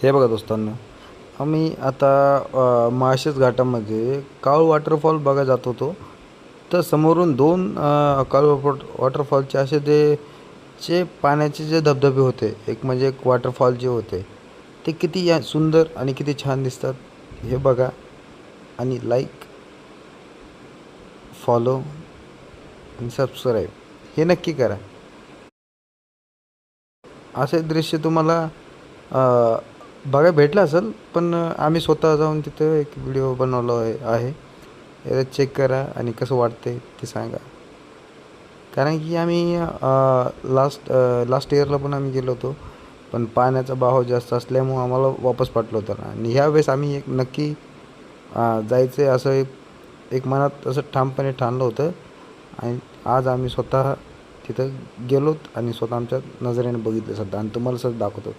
हे बघा दोस्तांनो, आम्ही आता माळशेज घाटामध्ये काळू वॉटरफॉल बघायला जात होतो. तर समोरून दोन काळू वॉटरफॉलचे असे जे पाण्याचे जे धबधबे होते, एक म्हणजे एक वॉटरफॉल जे होते ते किती सुंदर आणि किती छान दिसतात. हे बघा आणि लाईक, फॉलो आणि सबस्क्राईब हे नक्की करा. असे दृश्य तुम्हाला बघायला भेटलं असेल, पण आम्ही स्वतः जाऊन तिथं एक व्हिडिओ बनवला आहे. एकदा चेक करा आणि कसं वाटतंय ते सांगा. कारण की आम्ही लास्ट इयरला पण आम्ही गेलो होतो, पण पाण्याचा बहाव जास्त असल्यामुळं आम्हाला वापस पाठवलं होतं. आणि ह्यावेळेस आम्ही एक नक्की जायचं आहे असं एक मनात असं ठामपणे ठाणलं होतं. आणि आज आम्ही स्वतः तिथं गेलोत आणि स्वतः आमच्या नजरेने बघितलं सध्या आणि तुम्हाला सुद्धा दाखवतो.